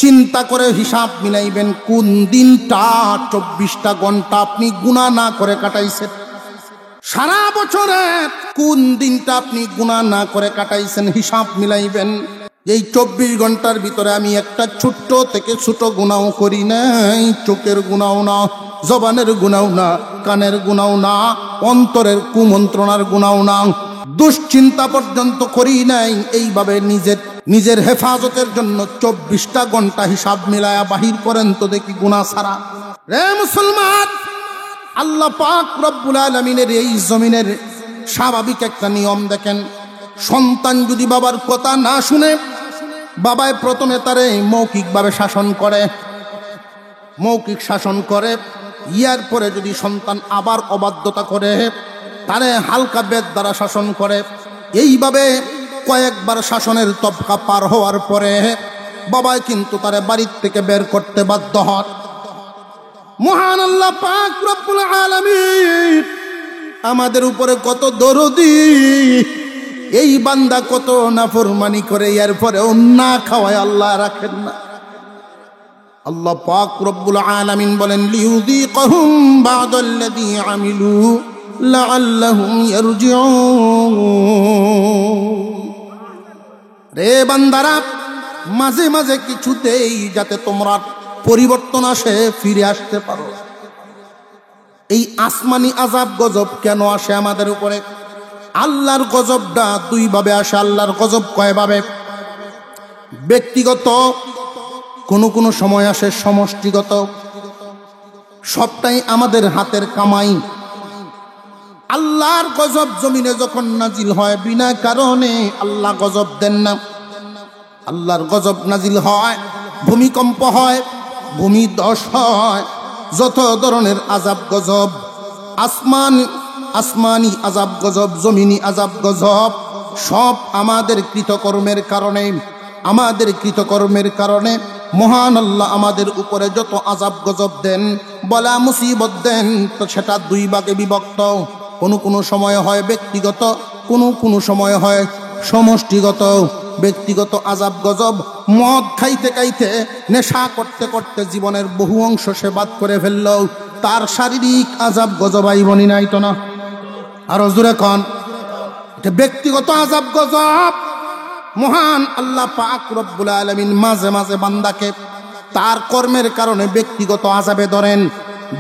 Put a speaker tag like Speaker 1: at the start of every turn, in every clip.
Speaker 1: চিন্তা করে হিসাব মিলাইবেন কোন দিনটা 24টা ঘন্টা আপনি গুনাহ না করে কাটাইছেন। সারা বছরে কোন দিনটা আপনি গুনাহ না করে কাটাইছেন হিসাব মিলাইবেন। এই 24 ঘন্টার ভিতরে আমি একটা ছোট্ট থেকে ছোট গুনাহ করি নাই। চোখের গুনাহ না, জবানের গুনাহ না, কানের গুনাহ না, অন্তরের কুমন্ত্রণার গুনাহ না, দুশ্চিন্তা পর্যন্ত করি নাই। এইভাবে নিজের হেফাজতের জন্য 24টা ঘন্টা হিসাব মিলায়া বাহির করেন তো দেখি গুনাহ ছাড়া। রে মুসলমান, আল্লাহ পাক রব্বুল আলামিনের এই জমিনের স্বাভাবিক একটা নিয়ম দেখেন। সন্তান যদি বাবার কথা না শুনে, বাবায় প্রথমে তারে মৌখিকভাবে শাসন করে, মৌখিক শাসন করে। ইয়ার পরে যদি সন্তান আবার অবাধ্যতা করে, তারে হালকা বেদ দ্বারা শাসন করে। এইভাবে কয়েকবার শাসনের তবকা পার হওয়ার পরে বাবায় কিন্তু তারে বাড়ির থেকে বের করতে বাধ্য হয়। মহান আল্লাহ পাক রব্বুল আলামিন আমাদের উপরে কত দরদি। এই বান্দা কত নাফরমানি করে, এর পরেও না খাওয়ায় আল্লাহ রাখেন না। আল্লাহ পাক রব্বুল আলামিন বলেন লিউযীকাহুম বা'দাল্লাযী আমিলু লাআল্লাহুম ইয়ারজিউন। রে বান্দারা, মাঝে মাঝে কিছুতেই যাতে তোমরা পরিবর্তন আসে, ফিরে আসতে পারো। এই আসমানি আযাব গজব কেন আসে আমাদের উপরে? আল্লাহর গজবটা দুই ভাবে আসে। আল্লাহর গজব কয়ভাবে? ব্যক্তিগত, কোন সময় আসে সমষ্টিগত। সবটাই আমাদের হাতের কামাই। আল্লাহর গজব জমিনে যখন নাজিল হয়, বিনা কারণে আল্লাহ গজব দেন না। আল্লাহর গজব নাজিল হয়, ভূমিকম্প হয়, ভূমিধস হয়, যত ধরনের আযাব গজব, আসমানি আযাব গজব, জমিনি আযাব গজব, সব আমাদের কৃতকর্মের কারণে। আমাদের কৃতকর্মের কারণে মহান আল্লাহ আমাদের উপরে যত আযাব গজব দেন, বলা মুসিবত দেন, তো সেটা দুই ভাগে বিভক্ত। কোন সময় হয় ব্যক্তিগত, কোন সময় হয় সমষ্টিগত। ব্যক্তিগত আযাব গজব, মদ খাইতে খাইতে, নেশা করতে করতে জীবনের বহু অংশ সে বাদ করে ফেলল, তার শারীরিক আযাব গজব আইবনি নাই তো না? আরো জোরে কন। এটা ব্যক্তিগত আযাব গজব। মহান আল্লাহ পাক রব্বুল আলামিন মাঝে মাঝে বান্দাকে তার কর্মের কারণে ব্যক্তিগত আযাবে ধরেন।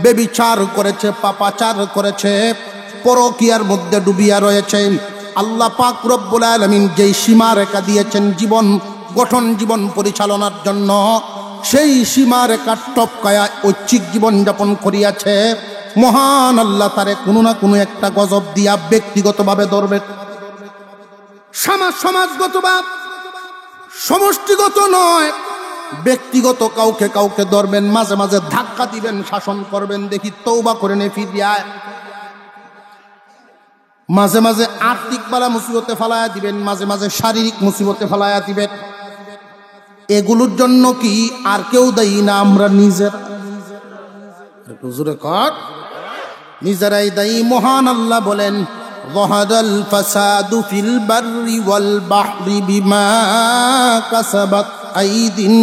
Speaker 1: বেবিচার করেছে, পাপাচার করেছে, পরকীয়ার মধ্যে ডুবিয়া রয়েছে, আল্লাহ পাক রব্বুল আলামিন যেই সীমারেখা দিয়েছেন জীবন গঠন, জীবন পরিচালনার জন্য, সেই সীমারেখা টপকায়া ঐচ্ছিক জীবন যাপন করিয়াছে। মহান আল্লাহ তারে কোনো না কোনো একটা গজব দিয়া ব্যক্তিগতভাবে ধরবে। সমাজগত বা সমষ্টিগত নয়, ব্যক্তিগত কাউকে কাউকে ধরবেন, মাঝে মাঝে ধাক্কা দিবেন, শাসন করবেন, দেখি তওবা করে নে ফিরিয়ায়। মাঝে মাঝে আর্থিক বালা মুসিবতে ফেলায়া দিবেন, মাঝে মাঝে শারীরিক মুসিবতে ফেলায়া দিবেন। এগুলোর জন্য কি আর কেউ দায়ী না? আমরা নিজেরাই দায়ী। মহান আল্লাহ বলেন যাহারাল ফাসাদু ফিল বাররি ওয়াল বাহরি বিমা কাসাবাত আইদিন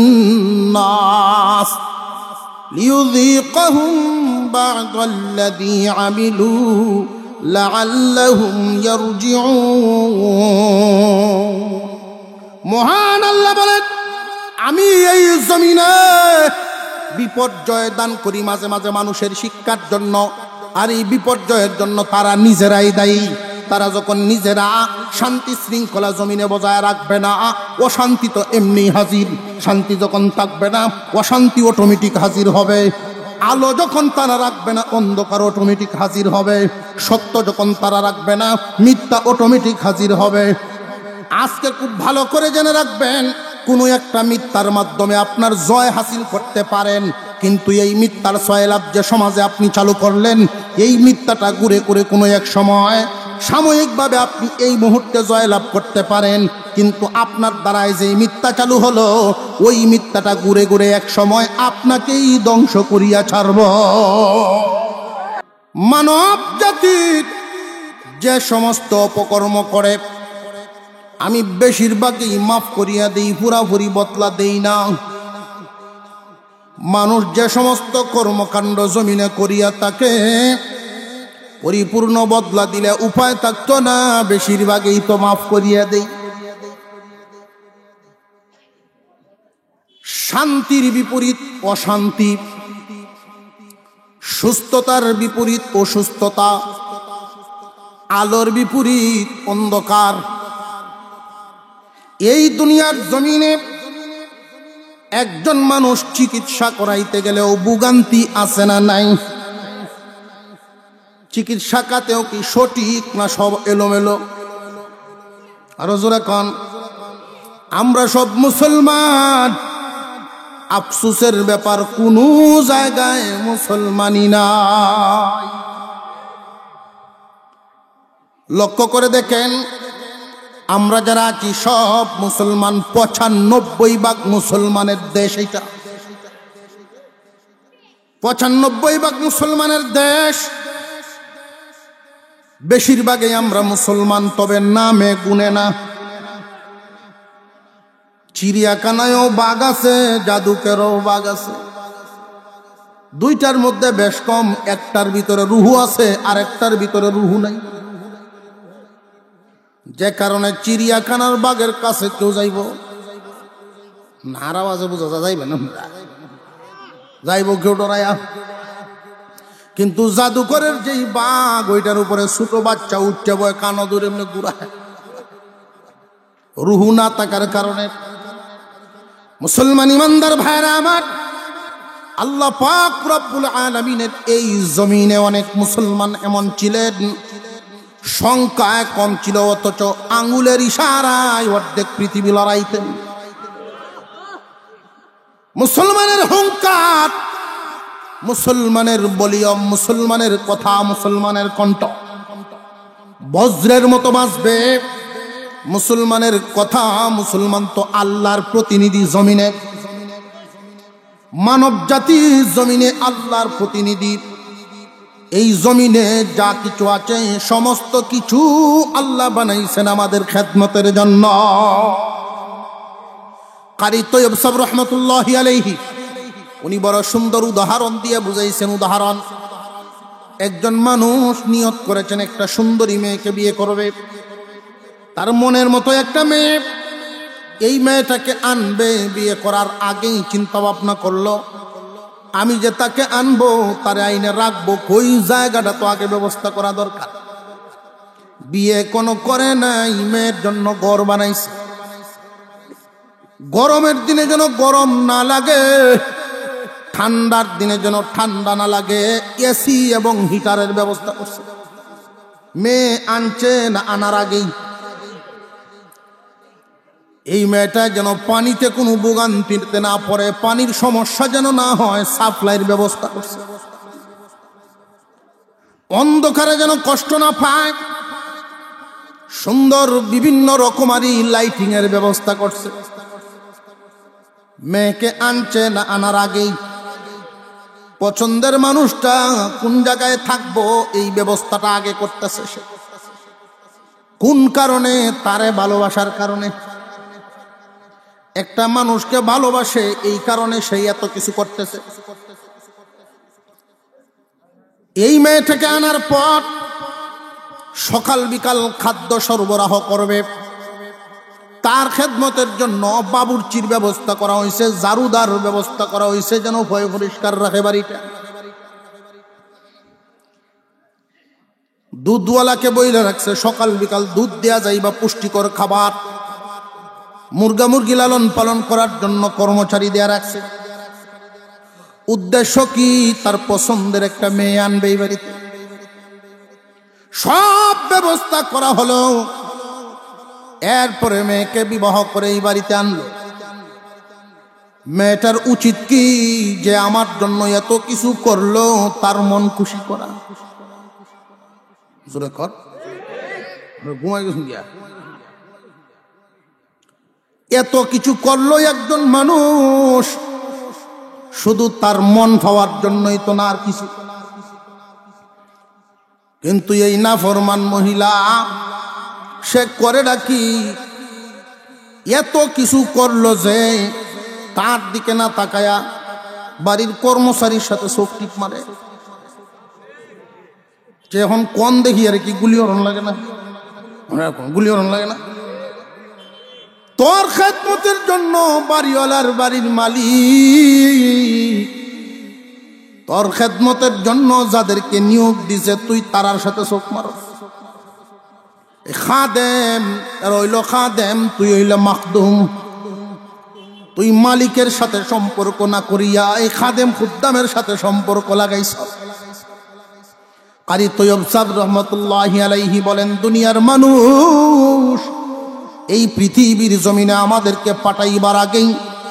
Speaker 1: নাস লিয়ুযীকাহুম বা'দাল্লাযী আমিলু লাআল্লাহুম ইয়ারজিউন। মহান আল্লাহ বলেন আমি এই জমিনে বিপর্যয় দান করি মাঝে মাঝে মানুষের শিক্ষার জন্য, আর এই বিপর্যয়ের জন্য তারা নিজেরাই দায়ী। তারা যখন নিজেরা শান্তি শৃঙ্খলা জমিনে বজায় রাখবে না, অশান্তি তো এমনি হাজির। শান্তি যখন থাকবে না, অশান্তি অটোমেটিক হাজির হবে। আলো যখন তারা রাখবে না, অন্ধকার অটোমেটিক হাজির হবে। সত্য যখন তারা রাখবে না, মিথ্যা অটোমেটিক হাজির হবে। আজকে খুব ভালো করে জেনে রাখবেন, কোনো একটা মিথ্যার মাধ্যমে আপনার জয় হাসিল করতে পারেন, কিন্তু এই মিথ্যার সয়লাভ যে সমাজে আপনি চালু করলেন, এই মিথ্যাটা ঘুরে ঘুরে কোনো এক সময় সাময়িকভাবে আপনি এই মুহূর্তে জয়লাভ করতে পারেন, কিন্তু আপনার দ্বারাই যে মিথ্যা চালু হলো, ওই মিথ্যাটা ঘুরে ঘুরে এক সময় আপনাকেই ধ্বংস করিয়া ছাড়ব। মানব জাতির যে সমস্ত অপকর্ম করে আমি বেশিরভাগই মাফ করিয়া দেই, পুরাপুরি বদলা দেই না। মানুষ যে সমস্ত কর্মকাণ্ড জমিনে করিয়া তাকে পরিপূর্ণ বদলা দিলে উপায় থাকতো না, বেশিরভাগই তো মাফ করিয়া দেই। শান্তির বিপরীত অশান্তি, সুস্থতার বিপরীত অসুস্থতা, আলোর বিপরীত অন্ধকার। এই দুনিয়ার জমিনে একজন মানুষ চিকিৎসা করাইতে গেলেও ভোগান্তি আছে না নাই? চিকিৎসা খাতেও কি সঠিক না সব এলোমেলো? আরো জোরে কন। আমরা সব মুসলমান, আফসোসের ব্যাপার কোনো জায়গায় মুসলমানি নাই। লক্ষ্য করে দেখেন, আমরা যারা আছি সব মুসলমান, ৯৫% মুসলমানের দেশ এটা। ৯৫% মুসলমানের দেশ, বেশিরভাগই আমরা মুসলমান, তবে নামে গুনে না। চিড়িয়াখানায়ও বাঘ আছে, জাদুকেরও বাঘ আছে। দুইটার মধ্যে বেশ কম, একটার ভিতরে রুহু আছে আর একটার ভিতরে রুহু নাই। যে কারণে চিড়িয়াখানার বাঘের কাছে কেউ যাইব না, আওয়াজে বোঝা যাইবে না, যাইব কেউ ডরাইয়া। কিন্তু জাদুকরের যেই বাঘ, ওইটার উপরে ছোট বাচ্চা উঠতে বয়, কানো দূরে এমনি ঘুরায়, রুহু না থাকার কারণে। মুসলমান ইমানদার ভাইরা আমার, আল্লাহ পাক রব্বুল আলামিনের এই জমিনে অনেক মুসলমান এমন ছিলেন, সংখ্যায় কম ছিল, অথচ আঙ্গুলের ইশারায় অর্ধেক পৃথিবী লড়াইতেন। মুসলমানের হুঙ্কার, মুসলমানের বলিয়ম, মুসলমানের কথা, মুসলমানের কণ্ঠ বজ্রের মতো বাজবে। মুসলমানের কথা, মুসলমান তো আল্লাহর প্রতিনিধি জমিনে, মানব জাতির জমিনে আল্লাহর প্রতিনিধি। এই জমিনে যা কিছু আছে সমস্ত কিছু আল্লাহ বানাইছেন আমাদের খেদমতের জন্য। কারি তৈয়ব সাহেব রহমতুল্লাহি আলাইহি উনি বড় সুন্দর উদাহরণ দিয়ে বুঝাইছেন। উদাহরণ, একজন মানুষ নিয়ত করেছেন একটা সুন্দরী মেয়েকে বিয়ে করবে, তার মনের মতো একটা মেয়ে। এই মেয়েটাকে আনবে, বিয়ে করার আগেই চিন্তা ভাবনা করলো, আমি যে তাকে আনবো তারে আইনে রাখবো, কই জায়গাটা তো আগে ব্যবস্থা করা দরকার। বিয়ে কোনো করে নাই, মেয়ের জন্য ঘর বানাইছে। গরমের দিনে যেন গরম না লাগে, ঠান্ডার দিনে যেন ঠান্ডা না লাগে, এসি এবং হিটারের ব্যবস্থা করছে। মেয়ে আনছে না আনার আগেই এই মেয়েটা যেন পানিতে কোনো ভোগান্তিতে না পড়ে, পানির সমস্যা যেন না হয়, সাপ্লাইয়ের ব্যবস্থা করছে। অন্ধকারে যেন কষ্ট না পায়, সুন্দর বিভিন্ন রকমারি লাইটিং এর ব্যবস্থা করছে। মেয়েকে আনছে না আনার আগেই পছন্দের মানুষটা কোন জায়গায় থাকবো এই ব্যবস্থাটা আগে করতেছে সে। কোন কারণে? তারে ভালোবাসার কারণে। একটা মানুষকে ভালোবাসে, এই কারণে সেই এত কিছু করতেছে। এই মেয়েটাকে আনার পর সকাল বিকাল খাদ্য সরবরাহ করবে, তার খেদমতের জন্য বাবুর্চির ব্যবস্থা করা হয়েছে, জারুদার ব্যবস্থা করা হয়েছে, যেন ভয় পরিষ্কার রাখে বাড়িটা। দুধওয়ালাকে বইলে রাখছে, সকাল বিকাল দুধ দেয়া যায় বা পুষ্টিকর খাবার। মুরগা মুরগি লালন পালন করার জন্য কর্মচারী দেয়া রাখছে। উদ্দেশ্য কি? তার পছন্দের একটা মেয়ে আনবে এই বাড়িতে। সব ব্যবস্থা করা হলো, এরপরে মেয়েকে বিবাহ করে এই বাড়িতে আনলো। মেয়েটার উচিত কি যে আমার জন্য এত কিছু করলো, তার মন খুশি করা। জোরে কর, ঘুমাই গেছেন গিয়া। এত কিছু করলো একজন মানুষ, শুধু তার মন পাওয়ার জন্যই তো না, আর কিছু। কিন্তু এই নাফরমান মহিলা সে করে ডাকি, এত কিছু করলো যে তার দিকে না তাকায়া বাড়ির কর্মচারীর সাথে চোখ টিপ মারে, যে এখন কোন দেখি আর কি গুলি হরণ লাগে না, গুলি হরণ লাগে না। তোর খেদমতের জন্য বাড়িওয়ালার বাড়ির মালিক, তোর খেদমতের জন্য যাদেরকে নিয়োগ দিছে তুই তারার সাথে চোখ মারো। খাদেম রইল খাদেম, তুই হইল মাখদুম। তুই মালিকের সাথে সম্পর্ক না করিয়া এই খাদেম খুদ্দামের সাথে সম্পর্ক লাগাইছ। কারি তৈয়ব সাহেব রহমতুল্লাহি আলাইহি বলেন, দুনিয়ার মানুষ এই পৃথিবীর জমিনে আমাদেরকে পাঠাইবার আগেই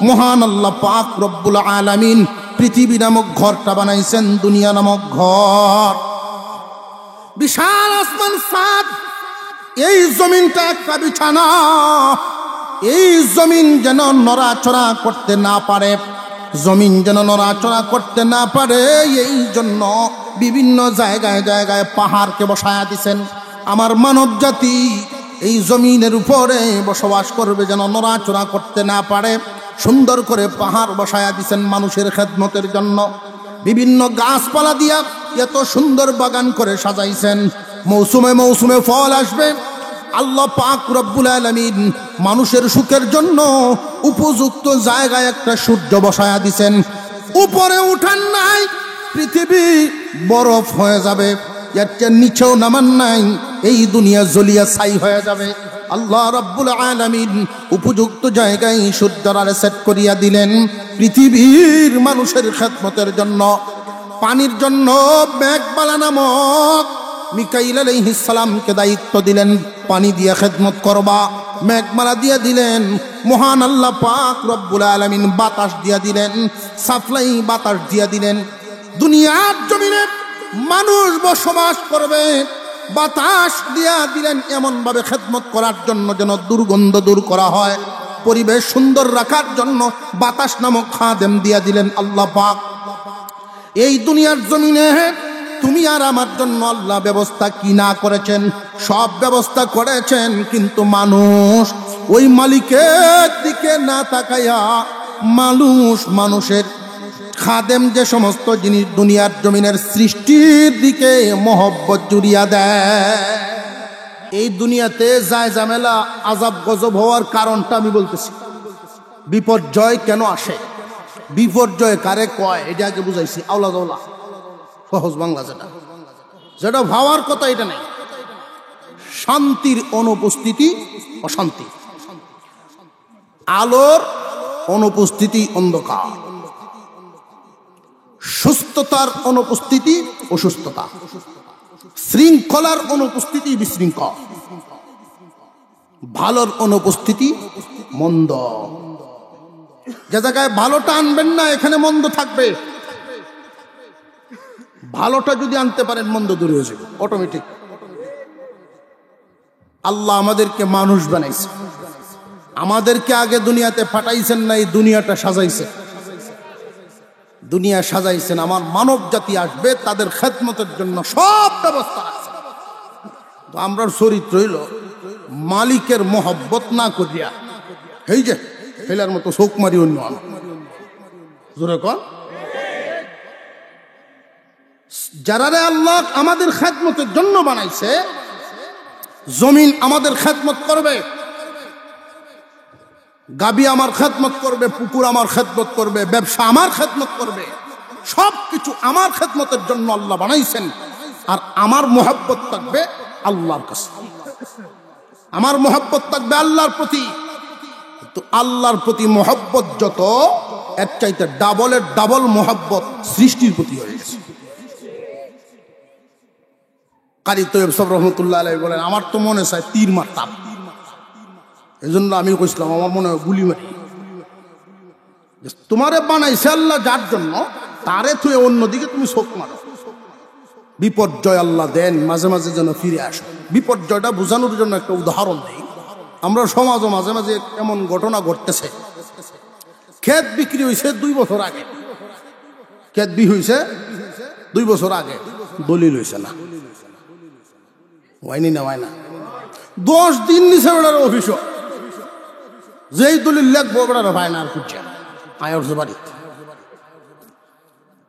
Speaker 1: মহান আল্লাহ পাক রব্বুল আলামিন পৃথিবী নামক ঘরটা বানাইছেন, দুনিয়া নামক ঘর। বিশাল আসমান সাদ, এই জমিনটা একটা বিছানা। এই জমিন যেন নড়াচড়া করতে না পারে, জমিন যেন নড়াচড়া করতে না পারে, এই জন্য বিভিন্ন জায়গায় জায়গায় পাহাড়কে বসায়া দিছেন। আমার মানব জাতি এই জমিনের উপরে বসবাস করবে, যেন নড়াচড়া করতে না পারে। সুন্দর করে পাহাড় বসায়া দিছেন মানুষের খেদমতের জন্য। বিভিন্ন গাছপালা দিয়া এত সুন্দর বাগান করে সাজাইছেন। মৌসুমে মৌসুমে ফল আসবে। আল্লাহ পাক রব্বুল আলামিন মানুষের সুখের জন্য উপযুক্ত জায়গায় একটা সূর্য বসায়া দিছেন। উপরে উঠান নাই, পৃথিবী বরফ হয়ে যাবে। এর নিচেও নামান নাই, এই দুনিয়া জ্বলিয়া ছাই হয়ে যাবে। আল্লাহ রাব্বুল আলামিন উপযুক্ত জায়গায় সূর্যরারে সেট করিয়া দিলেন পৃথিবীর মানুষের খেদমতের জন্য। পানির জন্য মেঘবালা নামক মিকাইল আলাইহিস সালামকে দায়িত্ব দিলেন, পানি দিয়া খেদমত করবা। মেঘমালা দিয়া দিলেন মহান আল্লাহ পাক রব্বুল আলামিন। বাতাস দিয়া দিলেন, সাপ্লাই বাতাস দিয়া দিলেন। দুনিয়ার জমিনে মানুষ বসবাস করবে, বাতাস দিয়া দিলেন এমন ভাবে খেদমত করার জন্য যেন দুর্গন্ধ দূর করা হয়। পরিবেশ সুন্দর রাখার জন্য বাতাস নামক খাদেম দিয়া দিলেন আল্লাহ পাক। এই দুনিয়ার জমিনে তুমি আর আমার জন্য আল্লাহ ব্যবস্থা কি না করেছেন? সব ব্যবস্থা করেছেন, কিন্তু মানুষ ওই মালিকের দিকে না তাকাইয়া মানুষের খাদেম যে সমস্ত জিনিস দুনিয়ার জমিনের সৃষ্টির দিকে মহব্বত জুড়িয়া দেয়। এই দুনিয়াতে যায় ঝামেলা আযাব গজব হওয়ার কারণটা আমি বলতেছি। বিপর্যয় কেন আসে, বিপর্যয় কারে কয় এটা আগে বুঝাইছি। আওলা দাওলা সহজ বাংলা যেটা ভাবার কথা এটা নেই। শান্তির অনুপস্থিতি অশান্তি, আলোর অনুপস্থিতি অন্ধকার, সুস্থতার অনুপস্থিতি অসুস্থতা, শৃঙ্খলার অনুপস্থিতি বিশৃঙ্খল, ভালোর অনুপস্থিতি মন্দ। যে জায়গায় ভালোটা আনবেন না এখানে মন্দ থাকবে। ভালোটা যদি আনতে পারেন মন্দ দূর হয়ে যাবে অটোমেটিক। আল্লাহ আমাদেরকে মানুষ বানাইছে, আমাদেরকে আগে দুনিয়াতে পাঠাইছেন না, এই দুনিয়াটা সাজাইছেন। দুনিয়া সাজাইছেন, আমার মানব জাতি আসবে, তাদের খেদমতের জন্য সব ব্যবস্থা আছে। তো আমরা চরিত্র হইল মালিকের মহব্বত না করিয়া এই যে ফেলার মতো শোক মারি অন্য জোরে কর। যারা আল্লাহ আমাদের খেদমতের জন্য বানাইছে, জমিন আমাদের খেদমত করবে, গাবি আমার খেদমত করবে, পুকুর আমার খেদমত করবে, ব্যবসা আমার খেদমত করবে, সবকিছু আমার খেদমতের জন্য আল্লাহ বানাইছেন। আর আমার মহব্বত থাকবে আল্লাহর কাছে, আমার মহব্বত থাকবে আল্লাহর প্রতি। তো আল্লাহর প্রতি মহব্বত যত, এর চাইতে ডাবলের ডাবল মহব্বত সৃষ্টির প্রতি হয়ে গেছে। কারি তৈয়ব সাহেব রহমতুল্লাহ আলাইহি বলেন, আমার তো মনে চায় তীর মারতাম। এই জন্য আমি কইছিলাম আমার মনে হয় গুলি মারি। তোমারে বানাইছে আল্লাহ যার জন্য, তারে থুয়ে অন্যদিকে তুমি চোখ মারো। বিপর্যয় আল্লাহ দেন, মাঝে মাঝে যেন ফিরে আসে। বিপর্যয়টা বোঝানোর জন্য একটা উদাহরণ দিই। আমরা সমাজও মাঝে মাঝে এমন ঘটনা ঘটতেছে। ক্ষেত বিক্রি হয়েছে 2 বছর আগে, ক্ষেত বিক্রি হয়েছে 2 বছর আগে, দলিল হয়েছে না, হয়নি না, হয় না। 10 দিন নিচে ওটার অফিস, যেই দলিল লেখবো ওটা ভাই না আর খুঁজছে আয় বাড়ি।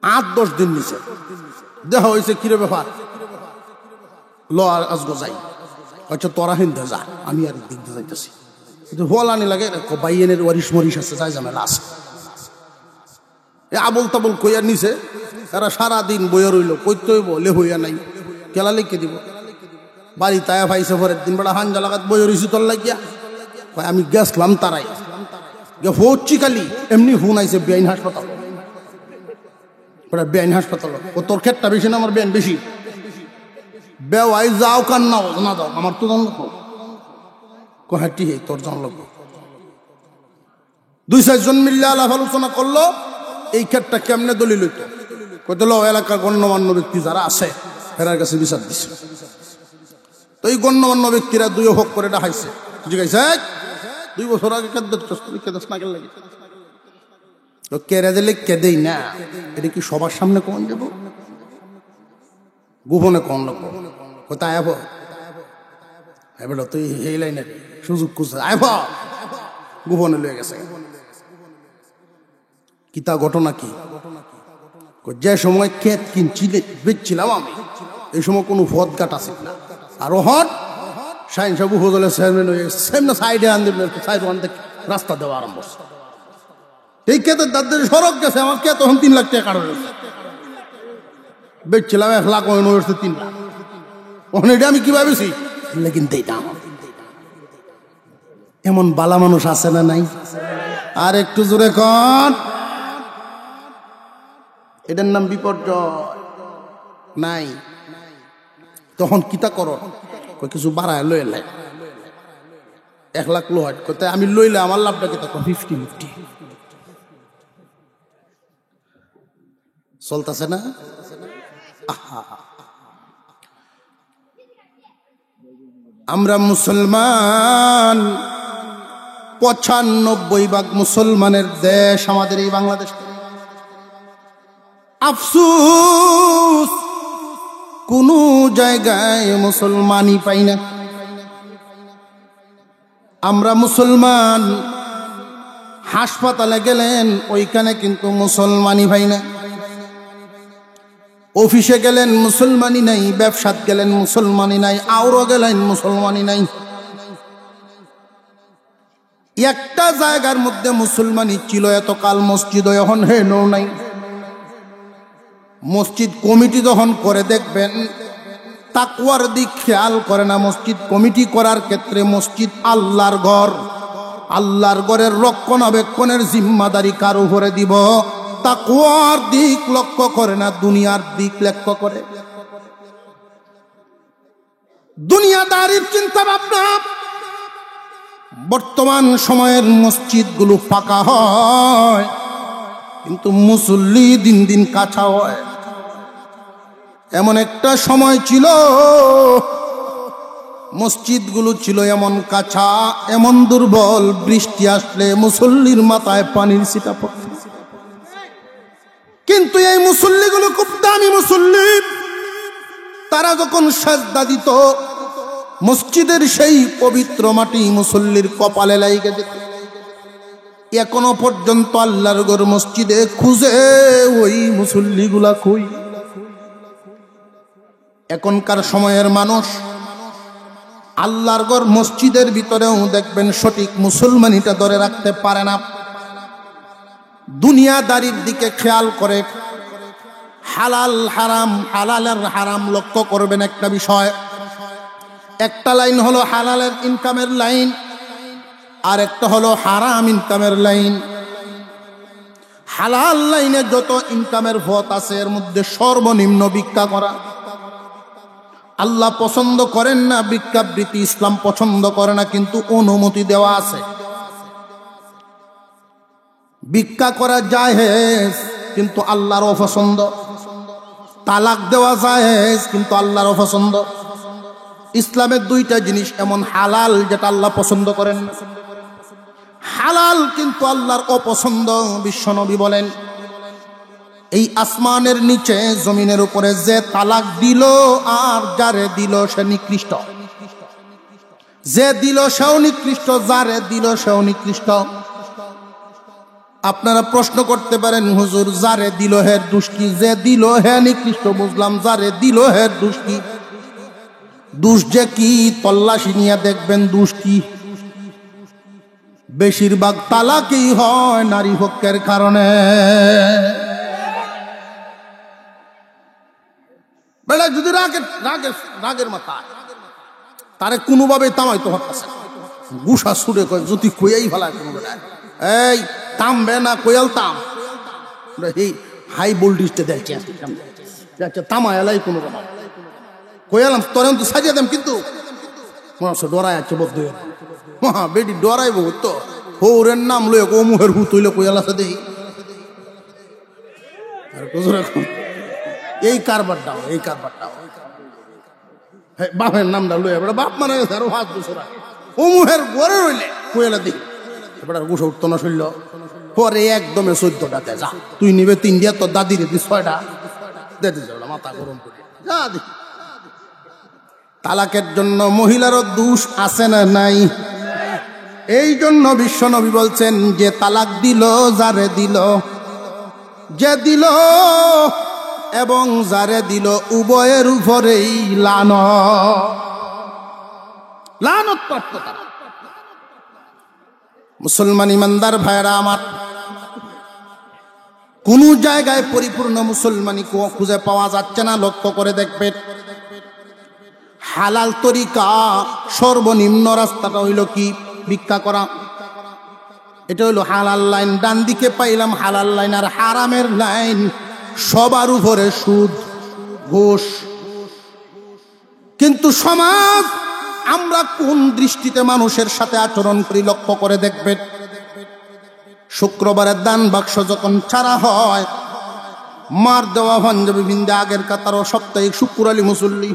Speaker 1: 8-10 দিন নিছে, দেখা হয়েছে কিরে ব্যাপার, ল আর আজগো যাই। আচ্ছা তোরা হিন্দে যা, আমি আর দেখতে যাইতেছি। হলানি লাগে বাইয়েনের ওয়ারিশ মরিশ আছে, যাই ঝামেলা আছে। আবল তাবল কইয়ার নিছে, তারা সারাদিন বইয়া রইল, কইতে হইব লে হইয়া নাই, কেলা লিখে দিব। বাড়ি তায়া ভাইছে পরের দিন বেড়া হাঞ্জা লাগাত বইয়া রইছি তোর লাগিয়া। আমি গেছলাম তারাই হচ্ছি খালি এমনি ফোন আইছে বেআইন হাসপাতাল, বেআইন হাসপাতাল। ও তোর ক্ষেতটা বেশি না আমার বেআইন বেশি, বেওয়াই যাও কান নাও না দাও, আমার তো জান লোক হাঁটি হে তোর জান লোক। 2-4 জন মিললে আলাপ আলোচনা করলো এই ক্ষেতটা কেমনে দলিল হইতো। কইতে ল এলাকার গণ্যমান্য ব্যক্তি যারা আছে এরার কাছে বিচার দিচ্ছে। তো এই গণ্যমান্য ব্যক্তিরা 2 হোক করে ডাকাইছে, জিজ্ঞাসা 2 বছর আগে কেদাস না কেন লাগে তো কেড়ে দিলে কেঁদেই না, এটা কি সবার সামনে কোন দেব, গোপনে কোন লোক কোথায় আব এবার তুই এই লাইনে সুযোগ খুঁজছে আইব, গোপনে লয়ে গেছে। কিতা ঘটনা কি, যে সময় ক্ষেত বেচছিলাম আমি, এই সময় কোনো ভদ কাট আছে না। আর হট সাইন সাবু হজলের চেয়ারম্যান হয়ে সেমনা সাইডে সাইড ওয়ান থেকে রাস্তা দেওয়া আরম্ভ। এই ক্ষেতের দাদের সড়ক গেছে, আমার কে তখন 3 লাখ টাকা কাটা রয়েছে, বেচছিলাম 1 লাখ, 3 লাখ। ওখানে এটা আমি কি ভাবেছি কিন্তু এইটা এমন বালা মানুষ আছে না নাই? আর একটু জোরে কন, এটার নাম বিপর্যয় নাই। তখন কিতা করো, কিছু বাড়ায় লই লাই 1 লাখ লোহাট করতে, আমি লইলে আমার লাভটা কিতা 50-50 চলতেছে না। আমরা মুসলমান, 95% মুসলমানের দেশ আমাদের এই বাংলাদেশ। আফসোস কোন জায়গায় মুসলমানই পাই না। আমরা মুসলমান, হাসপাতালে গেলেন ওইখানে কিন্তু মুসলমানই পাই না, অফিসে গেলেন মুসলমানই নাই, ব্যবসাত গেলেন মুসলমানই নাই, আওরো গেলেন মুসলমানই নাই। একটা জায়গার মধ্যে মুসলমানই ছিল এতকাল, মসজিদ এখন হেনও নাই। মসজিদ কমিটি যখন করে দেখবেন তাকওয়ার দিক খেয়াল করে না। মসজিদ কমিটি করার ক্ষেত্রে মসজিদ আল্লাহর ঘর, আল্লাহর ঘরের রক্ষণাবেক্ষণের জিম্মাদারি কার উপরে দিব, তাকওয়ার দিক লক্ষ্য করে না, দুনিয়ার দিক লক্ষ্য করে। দুনিয়াদারির চিন্তা ভাবনা। বর্তমান সময়ের মসজিদগুলো ফাঁকা হয় কিন্তু মুসল্লি দিন দিন কাঁচা হয়। এমন একটা সময় ছিল মসজিদগুলো ছিল এমন কাঁচা, এমন দুর্বল, বৃষ্টি আসলে মুসল্লির মাথায় পানির ছিটা পড়ত। কিন্তু এই মুসল্লিগুলো খুব দামি মুসল্লি, তারা যখন সাজদা দিত মসজিদের সেই পবিত্র মাটি মুসল্লির কপালে লাইগে যেত। এখনো পর্যন্ত আল্লাহর ঘর মসজিদে খুঁজে ওই মুসল্লিগুলা কই। এখনকার সময়ের মানুষ আল্লাহর ঘর মসজিদের ভিতরেও দেখবেন সঠিক মুসলমানিটা ধরে রাখতে পারে না। দুনিয়াদারির দিকে খেয়াল করে, হালাল হারাম, হালালের হারাম লক্ষ্য করবেন। একটা বিষয়, একটা লাইন হলো হালালের ইনকামের লাইন, আর একটা হলো হারাম ইনকামের লাইন। হালাল লাইনে যত ইনকামের পথ আছে এর মধ্যে সর্বনিম্ন ভিক্ষা করা। আল্লাহ পছন্দ করেন না ভিক্ষাবৃত্তি, ইসলাম পছন্দ করে না, কিন্তু অনুমতি দেওয়া আছে। ভিক্ষা করা জায়েজ কিন্তু আল্লাহর অপছন্দ। তালাক দেওয়া জায়েজ কিন্তু আল্লাহর অপছন্দ। ইসলামের 2টা জিনিস এমন হালাল যেটা আল্লাহ পছন্দ করেন না, হালাল কিন্তু আল্লাহর অপছন্দ। বিশ্বনবী বলেন, এই আসমানের নিচে জমিনের উপরে যে তালাক দিল আর যারে দিল সে নিকৃষ্ট, যে দিল সেও নিকৃষ্ট, যারে দিল সেও নিকৃষ্ট। আপনারা প্রশ্ন করতে পারেন, হুজুর যারে দিল হের দোষ কি? যে দিল হে নিকৃষ্ট বুঝলাম, যারে দিল হের দোষ কি? দোষ যে কি তল্লাশি নিয়ে দেখবেন দোষ কি। বেশিরভাগ তালাকই হয় নারী পক্ষের কারণে। বেলা যদি রাগের মাথা তারে কোনোভাবে তামাই তো হচ্ছে গুসা সুরে কয় যদি কইয়াই ফেলায় কোনো বেড়ায়, এই তামবে না কয়াল তাম, এই হাই ভোল্টেজটা দেখছে তামা এলাই কোনো বেড়া কয়ালাম তোর তো সাজিয়ে দেম, কিন্তু ডরাই আছে বদ্ধ মহা বেটি ডরাই বহুত তো হৌরের নাম লয়ে ও মুহের হু তৈলে কয়াল আছে দেখি এই কারবারটাও বাপের নামটা লয়ে বাপ মারা গেছে আরো 5 বছর আগে ও মুহের গড়ে রইলে কয়ালা দেখি এবার গুসা উঠতো না শৈল পরে একদমে 14টাতে যা তুই নিবে 3 দিয়া তোর দাদিরে দি 6টা দিতে যাও মাথা গরম করে যা দেখি। তালাকের জন্য মহিলারও দোষ আছে না নাই? এই জন্য বিশ্বনবী বলছেন যে তালাক দিল যারে দিল, যে দিল এবং যারে দিল উভয়ের উপরেই লানত প্রাপ্ত তারা। মুসলমান ইমানদার ভাইরা আমার, কোন জায়গায় পরিপূর্ণ মুসলমানি খুঁজে পাওয়া যাচ্ছে না। লক্ষ্য করে দেখবেন হালাল তরিকা সর্বনিম্ন রাস্তাটা হইল কি? ভিক্ষা করা। এটা হইল হালাল লাইন। ডান দিকে পাইলাম হালাল লাইন, আর হারামের লাইন সবার উপরে সুদ ঘুষ। কিন্তু সমাজ আমরা কোন দৃষ্টিতে মানুষের সাথে আচরণ করি লক্ষ্য করে দেখবেন। শুক্রবারের দান বাক্স যখন ছাড়া হয়, মার দেওয়া পাঞ্জাবি বিন্দা আগের কাতারও সাপ্তাহিক শুক্র আলী মুসল্লি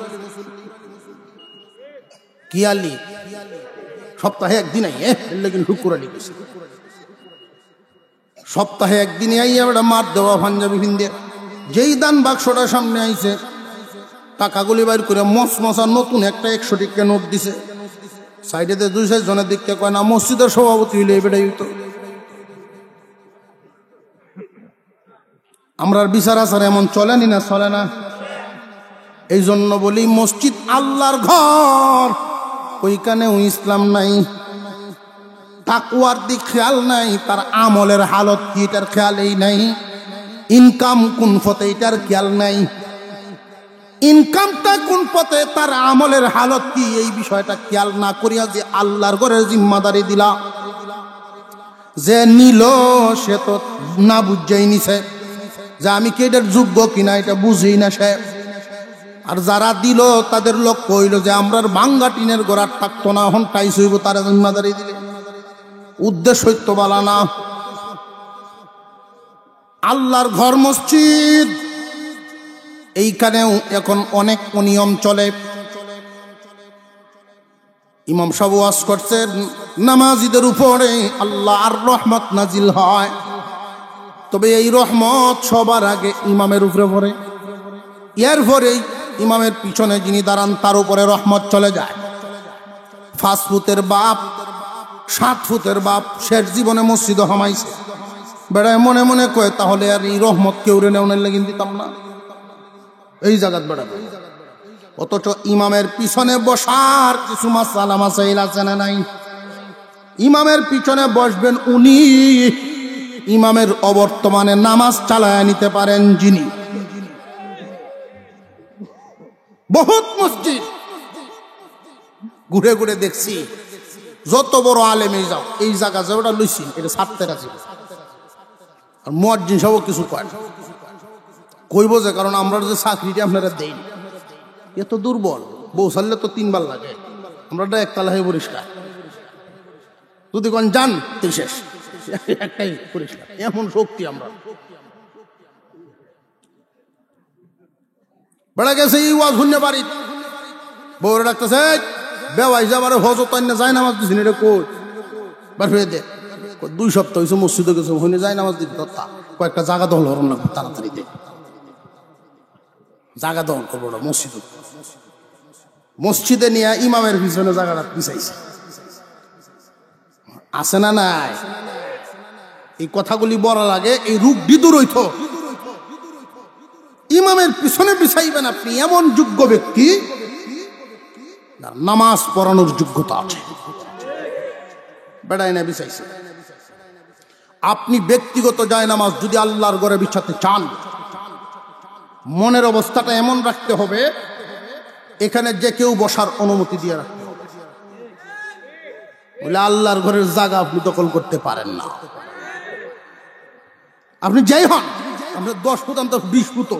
Speaker 1: কি আলী সপ্তাহে একদিন আই লেকিন শুক্র আলী সপ্তাহে একদিনে আই আমরা মার দেওয়া পাঞ্জাবি বিন্দে। যেই দান বাক্সটা সামনে আইছে টাকাগুলি বাইর করে মশা নতুন একটা 100 টাকা নোট দিছে। সাইডেতে 2-4 জনের দিককে কয় না মসজিদের সভাপতি হইলে বেটাই হইতো। আমরার বিচার আচার এমন চলেনি না? চলে না। এই জন্য বলি মসজিদ আল্লাহর ঘর, ওইখানেও ইসলাম নাই, তাকওয়ার দিক খেয়াল নাই, তার আমলের হালত কি এটার খেয়ালই নাই, ইনকাম কোন পথে এটার খেয়াল নাই, ইনকামটা কোন পথে তার আমলের হালত কি এই বিষয়টা খেয়াল না করিয়া যে আল্লাহর ঘরের জিম্মাদারি দিলা, যে নিল সে তো না বুঝাই নিছে যে আমি কি এটার যোগ্য কিনা এটা বুঝেই না সে। আর যারা দিল তাদের লক্ষ্য হইল যে আমরার ভাঙ্গা টিনের গোড়ার থাকতো না, এখন টাইস হইব তারা জিম্মাদারি দিলে। উদ্দেশ্য হইতো বলা না। আল্লাহর ঘর মসজিদ, এইখানেও এখন অনেক অনিয়ম চলে। ইমাম সাহেব ওয়াজ করছেন নামাজীদের উপরে আল্লাহর রহমত নাজিল হয়, তবে এই রহমত সবার আগে ইমামের উপরে পড়ে, এরপরেই ইমামের পিছনে যিনি দাঁড়ান তার উপরে রহমত চলে যায়। 5 ফুটের বাপ 7 ফুটের বাপ শেষ জীবনে মসজিদ হামাইছে, বেড়ায় মনে মনে কয় তাহলে আর এই রহমত কেউ রে নেওয়ার লাগিন দিতাম না এই জায়গাত বেড়াবে। অথচ ইমামের পিছনে বসার কিছু মাসালা মাসাইল আছে না নাই? ইমামের পিছনে বসবেন উনি, ইমামের অবর্তমানে নামাজ চালায় নিতে পারেন যিনি। বহুত মসজিদ ঘুরে ঘুরে দেখছি, যত বড় আলেমে যাও এই জায়গা যাও ওটা লইছি এটা ছাড়তে রাজি, আর মুয়াজ্জিন সব কিছু কয় কইব যে কারণ আমরা যে চাকরিটা আপনারা দেই এত দুর্বল, বউ সারলে তো 3 বার লাগে, আমরা একতলা হয়ে পরিষ্কার, যদি কোন যান তুই শেষ একটাই পরিষ্কার, এমন শক্তি আমরা। বেড়া গেছে এই ওয়াজ শুনতে পারি, বউরে ডাকতেছে বেওয়াই যাবার হজত যায় নামাজ দিচ্ছি এটা কই বার হয়ে দে। 2 সপ্তাহ হয়েছে মসজিদে গেছে হইনে যায় নামাজ দিতে, কয়েকটা জায়গা দখল হরণ লাগবে তাড়াতাড়ি দে, জায়গা দখল করবো না মসজিদে। মসজিদে নিয়ে ইমামের পিছনে জায়গাটা পিছাইছে, আছে না নাই? এই কথাগুলি বলার আগে এই রূপটি দূর হইত। ইমামের পিছনে বিছাইবেন আপনি এমন যোগ্য ব্যক্তি, নামাজ পড়ানোর যোগ্যতা আছে, বেড়ায় না বিছাইছে। আপনি ব্যক্তিগত যায় নামাজ যদি আল্লাহর ঘরে বিছাতে চান, মনের অবস্থাটা এমন রাখতে হবে এখানে যে কেউ বসার অনুমতি দিয়ে রাখতে হবে, বলে আল্লাহর ঘরের জায়গা আপনি দখল করতে পারেন না। আপনি যাই হন, আপনি 10 ফুট অন্তর 20 ফুট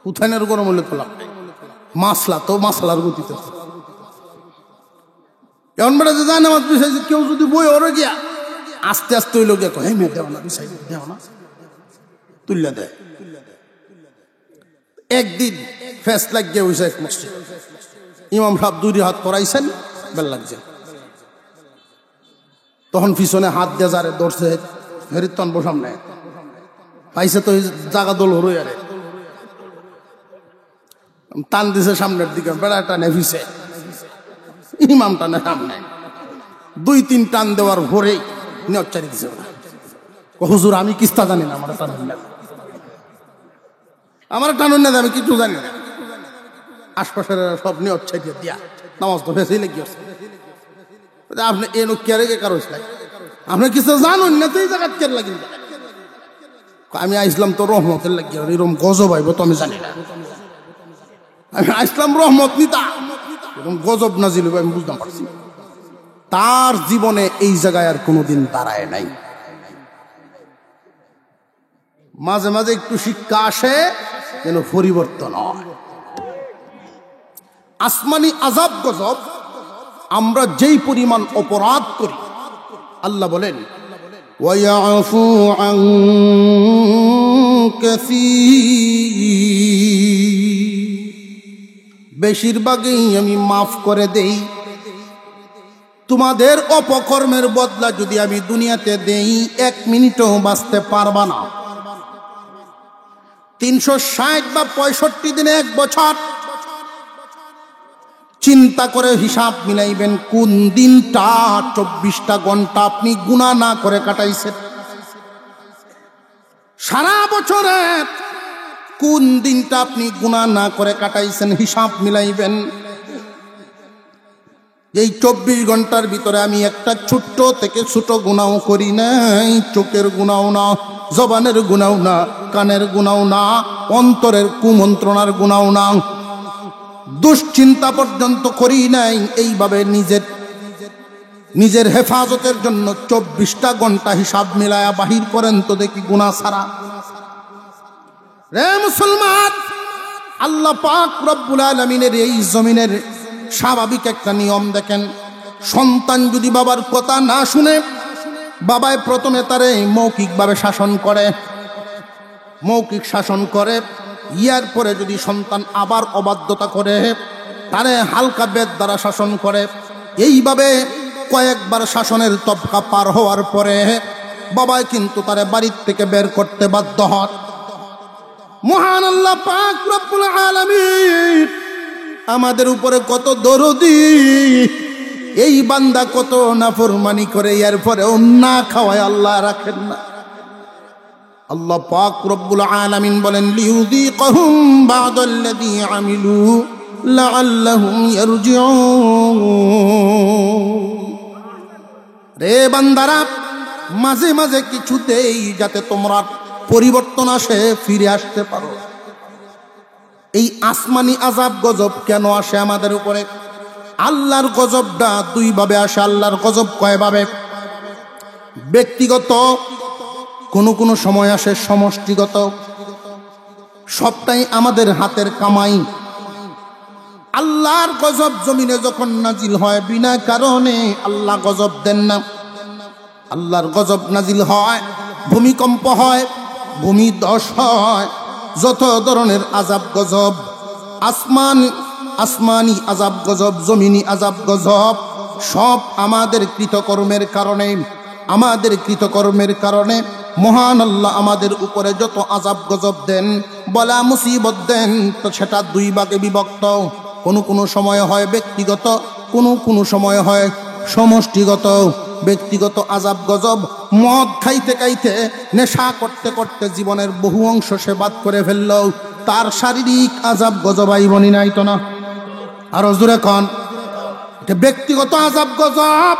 Speaker 1: উঠানের গরম হলে তোলা মাসলা তো মাসলার গতিতে এমন বেড়া যে যায় নামাজ বিছাইছে, কেউ যদি বই ওরে গিয়া আস্তে আস্তে ওই লোক কয় মেয়ে দেও না, বিছাই দেও না, তুল্লা দেয়। একদিন ফেস লাগিয়ে হয়েছে এক মসজিদ, ইমাম সাহেব 2 হাত পড়াইছেন, বেল লাগছে, তখন পিছনে হাত দিয়ে যারে ধরছে হেরিতন বসাম নেয় পাইছে তো জাগা দোল হরই আরে টান দিছে সামনের দিকে, বেড়া টানে ভিসে, ইমাম টানে সামনে, 2-3 টান দেওয়ার ভোরেই নিয়ত চারি দিছে। হুজুর আমি কিস্তা জানি না, আমার টানুন না, আমার টানুন না, আমি কিছু জানি না। আশপাশের সব নিয়ত চাইতে দিয়া নামাজ তো ফেসেই লেগে আছে। আপনি এনো কেড়ে গে কারো আপনি কিছু জানুন না, তো এই জায়গা কেড়ে লাগি। আমি আইসলাম তো রহমতের লাগিয়ে, এরকম গজব আইব তো আমি জানি না। আমি আইসলাম রহমত নিতা, এরকম গজব নাজিল হইব আমি বুঝতে পারছি। তার জীবনে এই জায়গায় আর কোনোদিন দাঁড়ায় নাই। মাঝে মাঝে একটু শিক্ষা আসে, যেন পরিবর্তন হয়। আসমানি আযাব গজব আমরা যেই পরিমাণ অপরাধ করি, আল্লাহ বলেন ওয়ায়াফু আন কাসীর, বেশিরভাগই আমি মাফ করে দেই। তোমাদের অপকর্মের বদলা যদি আমি দুনিয়াতে দেই, 1 মিনিটও বাঁচতে পারবা না। 360 বা 65 দিনে 1 বছর চিন্তা করে হিসাব মিলাইবেন, কোন দিনটা 24টা ঘন্টা আপনি গুনাহ না করে কাটাইছেন। সারা বছরে কোন দিনটা আপনি গুনাহ না করে কাটাইছেন হিসাব মিলাইবেন। এই 24 ঘন্টার ভিতরে আমি একটা ছোট্ট থেকে ছোট গুনাহ করি নাই। চোখের গুনাহ না, জবানের গুনাহ না, কানের গুনাহ না, অন্তরের কুমন্ত্রণার গুনাহ না, দুশ্চিন্তা পর্যন্ত করি নাই। এইভাবে নিজের হেফাজতের জন্য 24টা ঘন্টা হিসাব মিলায়া বাহির করেন তো দেখি গুনাহ ছাড়া। রে মুসলমান, আল্লাহ পাক রব্বুল আলামিনের এই জমিনের স্বাভাবিক একটা নিয়ম দেখেন। সন্তান যদি বাবার কথা না শুনে, বাবায় প্রথমে তারে মৌখিকভাবে শাসন করে, মৌখিক শাসন করে, ইয়ার পরে যদি সন্তান আবার অবাধ্যতা করে, তারে হালকা বেদ দ্বারা শাসন করে। এইভাবে কয়েকবার শাসনের তবকা পার হওয়ার পরে বাবাই কিন্তু তারে বাড়ির থেকে বের করতে বাধ্য হয়। মহান আল্লাহ পাক রব্বুল আলামিন আমাদের উপরে কত দরদি, এই বান্দা কত নাফরমানি করে, এরপরেও না খাওয়ায় আল্লাহ রাখেন না। আল্লাহ পাক রব্বুল আলামিন বলেন লিউযীকাহুম বা'দাল্লাযী আমিলু লাআল্লাহুম ইয়ারজিউন। রে বান্দারা, মাঝে মাঝে কিছু দেই যাতে তোমরা পরিবর্তন আসে, ফিরে আসতে পারো। এই আসমানি আযাব গজব কেন আসে আমাদের উপরে? আল্লাহর গজবটা 2 ভাবে আসে। আল্লাহর গজব কয়ভাবে? ব্যক্তিগত, কোন সময় আসে সমষ্টিগত। সবটাই আমাদের হাতের কামাই। আল্লাহর গজব জমিনে যখন নাজিল হয়, বিনা কারণে আল্লাহ গজব দেন না। আল্লাহর গজব নাজিল হয়, ভূমিকম্প হয়, ভূমিধস হয়, যত ধরনের আযাব গজব, আসমানি আযাব গজব, জমিনি আযাব গজব, সব আমাদের কৃতকর্মের কারণে। আমাদের কৃতকর্মের কারণে মহান আল্লাহ আমাদের উপরে যত আযাব গজব দেন, বলা মুসিবত দেন, তো সেটা 2 ভাগে বিভক্ত। কোন সময় হয় ব্যক্তিগত, কোন সময় হয় সমষ্টিগত। ব্যক্তিগত আযাব গজব। মদ খাইতে খাইতে নেশা করতে করতে জীবনের বহু অংশ সে বাদ করে ফেলল, তার শারীরিক আযাব গজব আইবনি নাই তো না? আরো জোরে কোন। এটা ব্যক্তিগত আযাব গজব।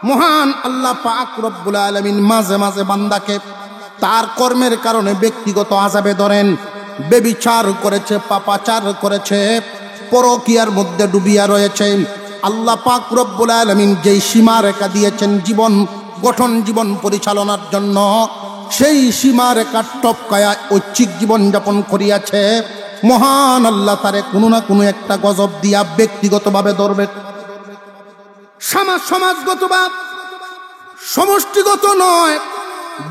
Speaker 1: মহান আল্লাহ পাক রব্বুল আলামিন মাঝে মাঝে বান্দাকে তার কর্মের কারণে ব্যক্তিগত আযাবে ধরেন। বেবিচার করেছে, পাপাচার করেছে, পরকীয়ার মধ্যে ডুবিয়া রয়েছে, আল্লাহ পাক রব্বুল আলামিন যেই সীমারেখা দিয়েছেন জীবন গঠন, জীবন পরিচালনার জন্য, সেই সীমারেখা টপকায়া ঐচ্ছিক জীবন যাপন করিয়াছে। মহান আল্লাহ তারে কোনো না কোনো একটা গজব দিয়া ব্যক্তিগতভাবে ধরবে। সমাজগত বা সমষ্টিগত নয়,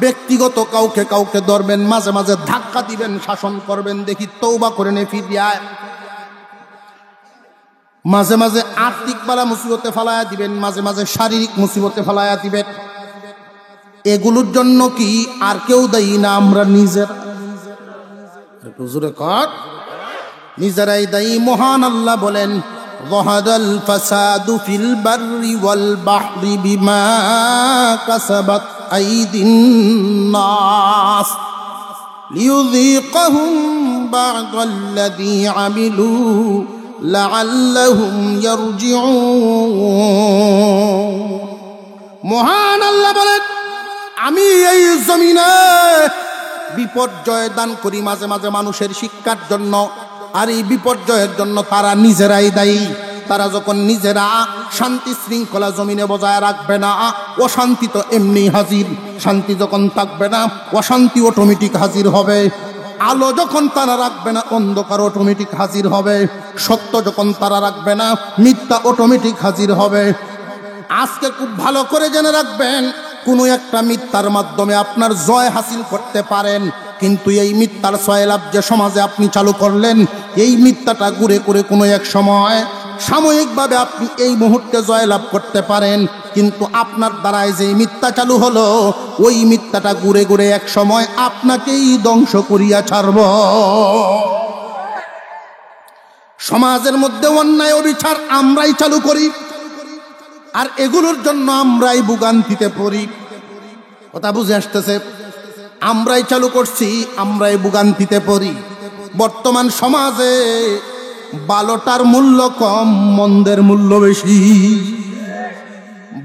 Speaker 1: ব্যক্তিগত কাউকে কাউকে ধরবেন, মাঝে মাঝে ধাক্কা দিবেন, শাসন করবেন, দেখি তওবা করে নে ফিরিয়ায়। মাঝে মাঝে আর্থিক বালা মুসিবতে ফালায়া দিবেন, মাঝে মাঝে শারীরিক মুসিবতে ফালায়া দিবেন। এগুলোর জন্য কি আর কেউ দায়ী না? আমরা নিজেরাই দায়ী। মহান আল্লাহ বলেন, যাহারাল ফাসাদু ফিল বাররি ওয়াল বাহরি বিমা কাসাবাত আইদিন নাস লিয়ুযীকাহুম বা'দাল্লাযী আমিলু লাআল্লাহুম ইয়ারজিউন। মহান আল্লাহ বলেন, আমি এই জমিনে বিপর্যয় দান করি মাঝে মাঝে মানুষের শিক্ষার জন্য, আর এই বিপর্যয়ের জন্য তারা নিজেরাই দায়ী। তারা যখন নিজেরা শান্তি শৃঙ্খলা জমিনে বজায় রাখবে না, অশান্তি তো এমনি হাজির। শান্তি যখন থাকবে না, অশান্তি অটোমেটিক হাজির হবে। আলো যখন তারা রাখবে না, অন্ধকার অটোমেটিক হাজির হবে। সত্য যখন তারা রাখবে না, মিথ্যা অটোমেটিক হাজির হবে। আজকে খুব ভালো করে জেনে রাখবেন, কোনো একটা মিথ্যার মাধ্যমে আপনার জয় হাসিল করতে পারেন, কিন্তু এই মিথ্যার সয়লাভ যে সমাজে আপনি চালু করলেন, এই মিথ্যাটা ঘুরে ঘুরে কোনো এক সময় সাময়িকভাবে আপনি এই মুহূর্তে জয়লাভ করতে পারেন, কিন্তু আপনার দ্বারাই যে মিথ্যা চালু হলো, ওই মিথ্যাটা ঘুরে ঘুরে এক সময় আপনাকেই ধ্বংস করিয়া ছাড়ব। সমাজের মধ্যে অন্যায় অবিচার আমরাই চালু করি, আর এগুলোর জন্য আমরাই ভোগান্তিতে পড়ি। কথা বুঝে আসতেছে? আমরাই চালু করছি, আমরাই ভোগান্তিতে পড়ি। বর্তমান সমাজে ভালোটার মূল্য কম, মন্দের মূল্য বেশি।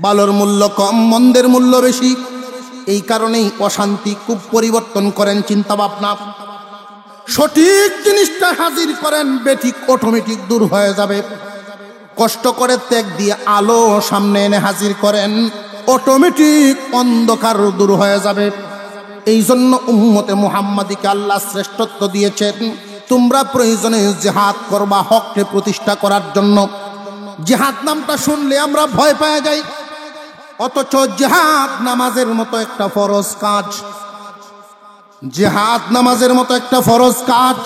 Speaker 1: ভালোর মূল্য কম, মন্দের মূল্য বেশি। এই কারণেই অশান্তি। খুব পরিবর্তন করেন চিন্তা ভাবনা, সঠিক জিনিসটা হাজির করেন, বেঠিক অটোমেটিক দূর হয়ে যাবে। কষ্ট করে ত্যাগ দিয়ে আলো সামনে এনে হাজির করেন, অটোমেটিক অন্ধকার দূর হয়ে যাবে। এই জন্য উম্মতে মুহাম্মাদিকে আল্লাহ শ্রেষ্ঠত্ব দিয়েছেন। তোমরা প্রয়োজনে জিহাদ করবা হককে প্রতিষ্ঠা করার জন্য। জিহাদ নামটা শুনলে আমরা ভয় পেয়ে যাই, অথচ জিহাদ নামাজের মতো একটা ফরজ কাজ। জিহাদ নামাজের মতো একটা ফরজ কাজ।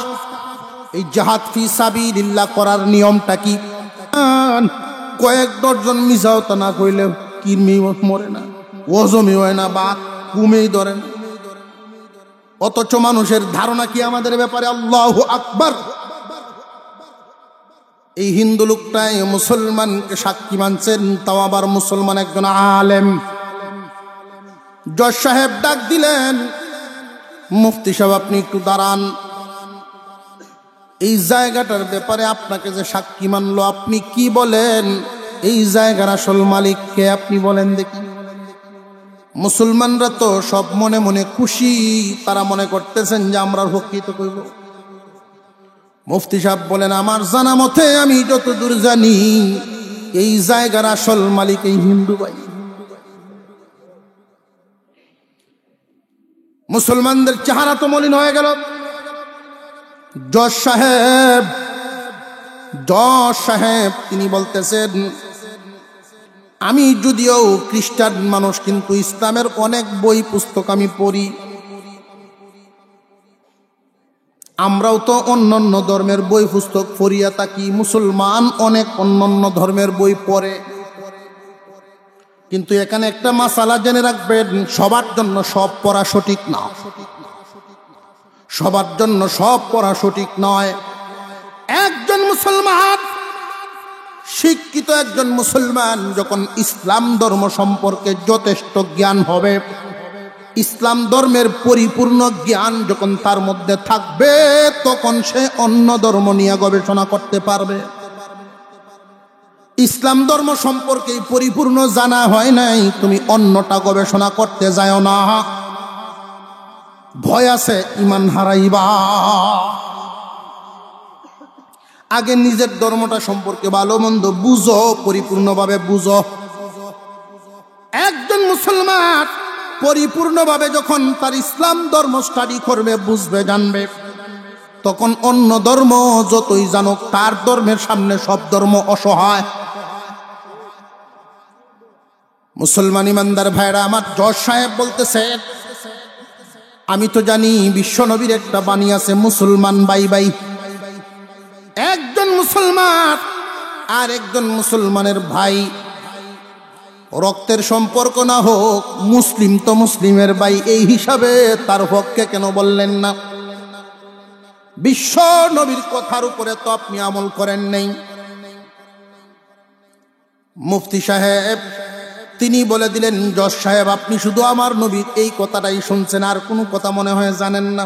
Speaker 1: এই জিহাদ ফি সাবিলিল্লাহ করার নিয়মটা কি? কয়েক ডজন মিসাও তো না কইলে কিরমি মরে না, ওজমি হয় না, বা কুমেই ধরে না। অথচ মানুষের ধারণা কি আমাদের ব্যাপারে? আল্লাহু আকবার। এই হিন্দু লোকটাই মুসলমানকে সাক্ষী মানছেন, তাও আবার মুসলমান একজন আলেম। জজ সাহেব ডাক দিলেন, মুফতি সাহেব আপনি একটু দাঁড়ান, এই জায়গাটার ব্যাপারে আপনাকে যে সাক্ষী মানলো, আপনি কি বলেন? এই জায়গার আসল মালিক কে আপনি বলেন দেখি। মুসলমানরা তো সব মনে মনে খুশি, তারা মনে করতেছেন যে আমরা প্রকৃত কইব। মুফতি সাহেব বলেন, আমার জানা মতে, আমি যতদূর জানি, এই জায়গার আসল মালিক এই হিন্দু ভাই। মুসলমানদের চেহারা তো মলিন হয়ে গেল। জজ সাহেব তিনি বলতেছেন, আমি যদিও খ্রিস্টান মানুষ, কিন্তু ইসলামের অনেক বই পুস্তক আমি পড়ি। আমরাও তো অন্যান্য ধর্মের বই পুস্তক পড়িয়া থাকি। মুসলমান অনেক অন্যান্য ধর্মের বই পড়ে, কিন্তু এখানে একটা মাসালা জেনে রাখবেন, সবার জন্য সব পড়া সঠিক না। সবার জন্য সব পড়া সঠিক নয়। একজন মুসলমান শিক্ষিত একজন মুসলমান যখন ইসলাম ধর্ম সম্পর্কে যথেষ্ট জ্ঞান হবে, ইসলাম ধর্মের পরিপূর্ণ জ্ঞান যখন তার মধ্যে থাকবে, তখন সে অন্য ধর্ম নিয়ে গবেষণা করতে পারবে। ইসলাম ধর্ম সম্পর্কে পরিপূর্ণ জানা হয় নাই, তুমি অন্যটা গবেষণা করতে যাও না, ভয় আছে ঈমান হারাইবা। আগে নিজের ধর্মটা সম্পর্কে ভালো মন্দ বুঝো, পরিপূর্ণভাবে বুঝো। একজন মুসলমান পরিপূর্ণভাবে যখন তার ইসলাম ধর্ম স্টাডি করবে, বুঝবে, জানবে, তখন অন্য ধর্ম যতই জানুক তার ধর্মের সামনে সব ধর্ম অসহায়। মুসলমান ইমানদার ভাইরা আমার, জজ সাহেব বলতেছে, আমি তো জানি বিশ্বনবীর একটা বাণী আছে, মুসলমান বাই বাই। একজন মুসলমান আর একজন মুসলমানের ভাই, রক্তের সম্পর্ক না হোক, মুসলিম তো মুসলিমের ভাই, এই হিসাবে তার হককে কেন বললেন না? বিশ্ব নবীর কথার উপরে তো আপনি আমল করেন নাই। মুফতি সাহেব তিনি বলে দিলেন, জজ সাহেব আপনি শুধু আমার নবীর এই কথাটাই শুনছেন, আর কোনো কথা মনে হয় জানেন না।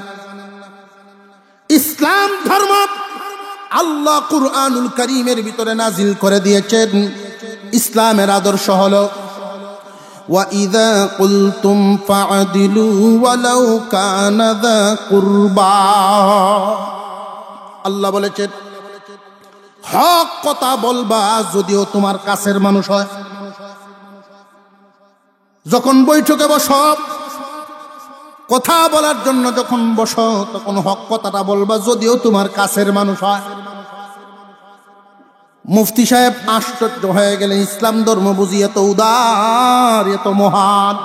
Speaker 1: ইসলাম ধর্ম আল্লাহ কুরআনুল কারীমের ভিতরে নাজিল করে দিয়েছেন। ইসলামের আদর্শ হলো ওয়াইযা কুলতুম ফাআদিলু ওয়ালাউ কানা যা কুরবা। আল্লাহ বলেছেন, হক কথা বলবা যদিও তোমার কাছের মানুষ হয়। যখন বৈঠকে বসো, কথা বলার জন্য যখন বসো, তখন হক কথাটা বলবা যদিও তোমার কাছের মানুষ হয়। মুফতি সাহেব আশ্চর্য হয়ে গেলেন, ইসলাম ধর্ম বুঝি এত উদার, এত মহান।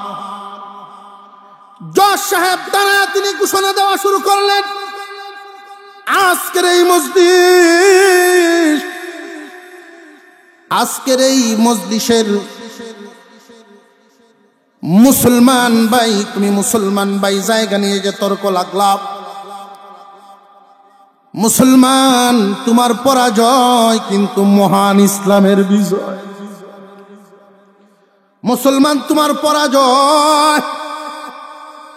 Speaker 1: জজ সাহেব দাঁড়ায় তিনি ঘোষণা দেওয়া শুরু করলেন, আজকের এই মজলিস, আজকের এই মজলিসের মুসলমান ভাই, তুমি মুসলমান ভাই জায়গা নিয়ে যে তর্ক লাগলা, মুসলমান তোমার পরাজয় কিন্তু মহান ইসলামের বিজয়। মুসলমান তোমার পরাজয়,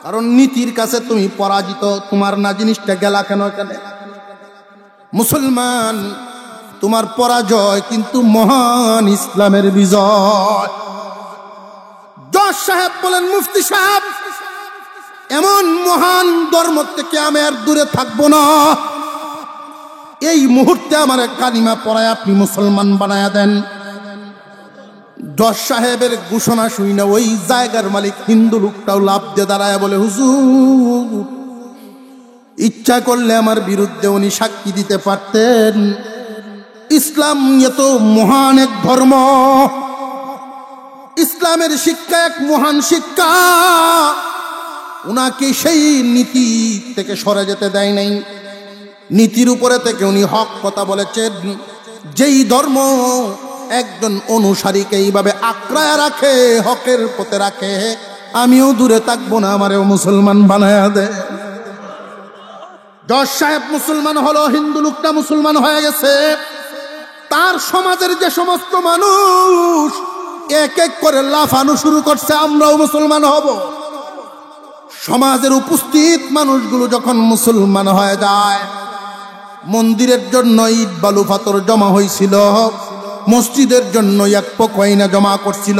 Speaker 1: কারণ নীতির কাছে তুমি পরাজিত, তোমার না জিনিসটা গেলা কেন এখানে। মুসলমান তোমার পরাজয় কিন্তু মহান ইসলামের বিজয়। জজ সাহেব বলেন, মুফতি সাহেব এমন মহান ধর্ম থেকে আমি আর দূরে থাকবো না, এই মুহূর্তে আমার কালিমা পড়ায় আপনি মুসলমান বানায়া দেন। জজ সাহেবের ঘোষণা শুই না ওই জায়গার মালিক হিন্দু লোকটাও লাভ দিয়ে দাঁড়ায় বলে, হুজুর ইচ্ছা করলে আমার বিরুদ্ধে উনি সাক্ষী দিতে পারতেন। ইসলাম এত মহান এক ধর্ম, ইসলামের শিক্ষা এক মহান শিক্ষা, উনাকে সেই নীতি থেকে সরে যেতে দেয় নাই। নীতির উপরে থেকে উনি হক কথা বলেছেন। যেই ধর্ম একজন অনুসারীকে এইভাবে আঁকড়ায় রাখে, হকের পথে রাখে, আমিও দূরে থাকবো না, আমারেও মুসলমান বানায়া দে। জজ সাহেব মুসলমান হলো, হিন্দু লোকটা মুসলমান হয়ে গেছে। তার সমাজের যে সমস্ত মানুষ এক এক করে লাফানো শুরু করছে, আমরাও মুসলমান হব। সমাজের উপস্থিত মানুষগুলো যখন মুসলমান হয়ে যায়, মন্দিরের জন্য ইট বালু পাথর জমা হয়েছিল, মসজিদের জন্য এক পকয়না জমা করছিল,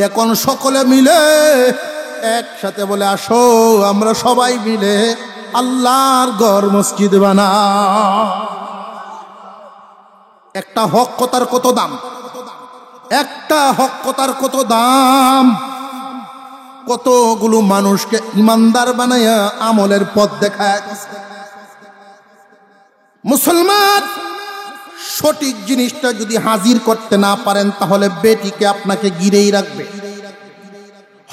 Speaker 1: এখন সকলে মিলে একসাথে বলে, আসো আমরা সবাই মিলে আল্লাহর ঘর মসজিদ বানা। একটা হক কথার কত দাম, একটা হক কথার কত দাম। কতগুলো মানুষকে ইমানদার বানায়া আমলের পথ দেখায়। মুসলমান সঠিক জিনিসটা যদি হাজির করতে না পারেন, তাহলে বেটিকে আপনাকে ঘিরেই রাখবে।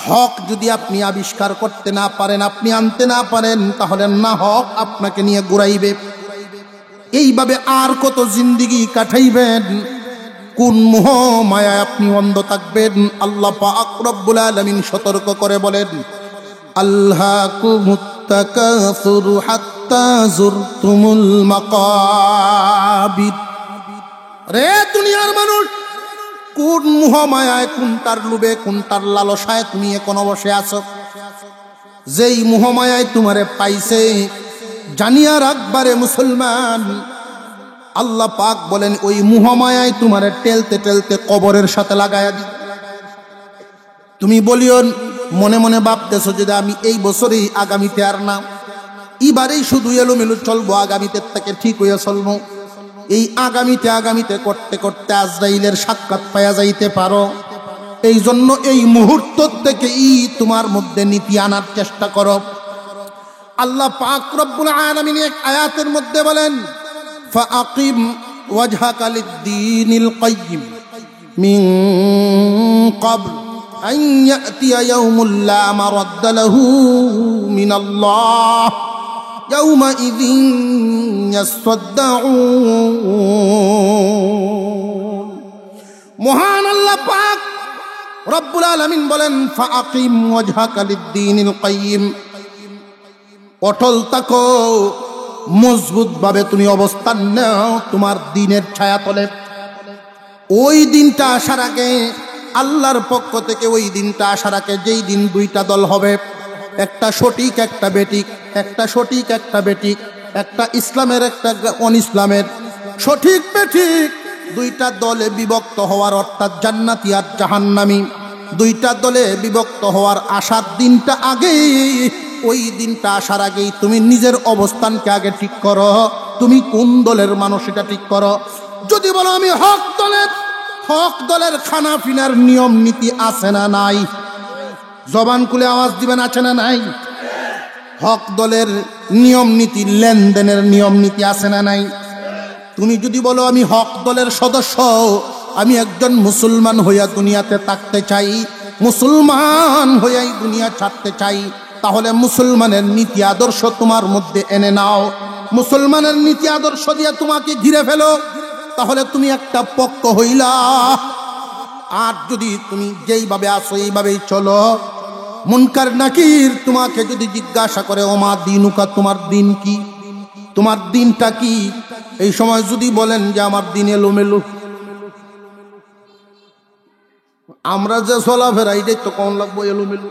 Speaker 1: হক যদি আপনি আবিষ্কার করতে না পারেন, আপনি আনতে না পারেন, তাহলে না হক আপনাকে নিয়ে ঘুরাইবে। এইভাবে আর কত জিন্দেগি কাটাইবেন, কোন মোহ মায়ায় আপনি অন্ধ থাকবেন। আল্লাহ পাক রব্বুল আলামিন সতর্ক করে বলেন, আল্লাকুমুত তাকাসুরু হাত্তা যুরতুমুল মাকাবির। রে দুনিয়ার মানুষ, কোন মোহমায়ায়, কোনটার লোভে, কোনটার লালসায় তুমি এখনো বসে আছো? যেই মোহমায়ায় তোমারে পাইছে, জানিয়া রাখবারে মুসলমান, আল্লাহ পাক বলেন ওই মোহমায়ায় তোমারে টেলতে টেলতে কবরের সাথে লাগায়া দি। তুমি বলিও মনে মনে ভাবতেছো যে আমি এই বছরেই, আগামীতে আর না, এবারেই শুধু এলোমেলো চলবো, আগামীতে থেকে ঠিক হইয়া চলবো। এই আগামীতে করতে করতে আজরাইলের সাক্ষাৎ পাওয়া যাইতে পারো। এই জন্য এই মুহূর্ত থেকেই তোমার মধ্যে নীতি আনার চেষ্টা করো। আল্লাহ পাক রব্বুল আলামিন এক আয়াতের মধ্যে বলেন, ফাআকিম ওয়াজহাকা লিদ-দীনিল কাইয়্যিম মিন ক্বাবল আন ইয়াতিয়া ইয়াউমুল লা মারাদ্দা লাহু মিনাল্লাহ ইয়াউমাইযিন ইয়াসতাদউন। মহান আল্লাহ পাক রব্বুল আলামিন বলেন, ফাআকিম ওয়াজহাকা লিদ-দীনিল কাইয়্যিম, অটল থাকো, মজবুত ভাবে তুমি অবস্থান নাও তোমার দিনের ছায়াতলে। ওই দিনটা আসার আগে, আল্লাহর পক্ষ থেকে ওই দিনটা আসার আগে, যেই দিন দুইটা দল হবে, একটা সঠিক একটা বেঠিক, একটা সঠিক একটা বেঠিক, একটা ইসলামের একটা অনিসলামের, সঠিক বেঠিক দুইটা দলে বিভক্ত হওয়ার, অর্থাৎ জান্নাতি আর জাহান্নামী দুইটা দলে বিভক্ত হওয়ার আসার দিনটা আগেই, ওই দিনটা আসার আগেই তুমি নিজের অবস্থানকে আগে ঠিক করো। তুমি কোন দলের মানুষ এটা ঠিক করো। যদি বলো আমি হক দলের, হক দলের খানা পিনার নিয়ম নীতি আছে না নাই? জবান খুলে আওয়াজ দিবেন, আছে না নাই? হক দলের নিয়ম নীতি, লেনদেনের নিয়ম নীতি আছে না নাই? তুমি যদি বলো আমি হক দলের সদস্য, আমি একজন মুসলমান হইয়া দুনিয়াতে থাকতে চাই, মুসলমান হইয়াই দুনিয়া ছাড়তে চাই, তাহলে মুসলমানের নীতি আদর্শ তোমার মধ্যে এনে নাও। মুসলমানের নীতি আদর্শ দিয়ে তোমাকে ঘিরে ফেলো, তাহলে তুমি একটা পক্ষ হইলা। আর যদি তুমি যেইভাবে আসো এইভাবেই চলো, মুনকার নাকির তোমাকে যদি জিজ্ঞাসা করে ওমা দিনুকা, তোমার দিন কি, তোমার দিনটা কি, এই সময় যদি বলেন যে আমার দিন এলোমেলো, আমরা যে চলাফেরা এইটাই তো কোন লাগবো এলোমেলো।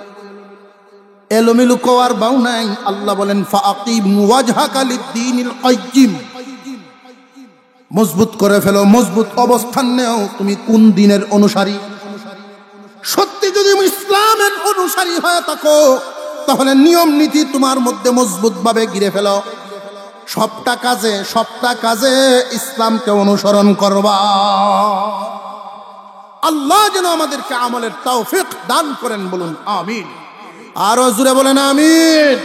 Speaker 1: এলোমেলো কোয়ার বাউ নাই। আল্লাহ বলেন ফাআকিম ওয়াজহাকা লিদ-দীনিল কাইয়্যিম, মজবুত করে ফেলো, মজবুত অবস্থান নেও। তুমি কোন দিনের অনুসারী? সত্যি যদি ইসলামের অনুসারী হয়ে থাকো, তাহলে নিয়ম নীতি তোমার মধ্যে মজবুত ভাবে ঘিরে ফেলো। সবটা কাজে ইসলামকে অনুসরণ করবা। আল্লাহ যেন আমাদেরকে আমলের তৌফিক দান করেন, বলুন আমিন। আরো জোরে বলেন আমিন।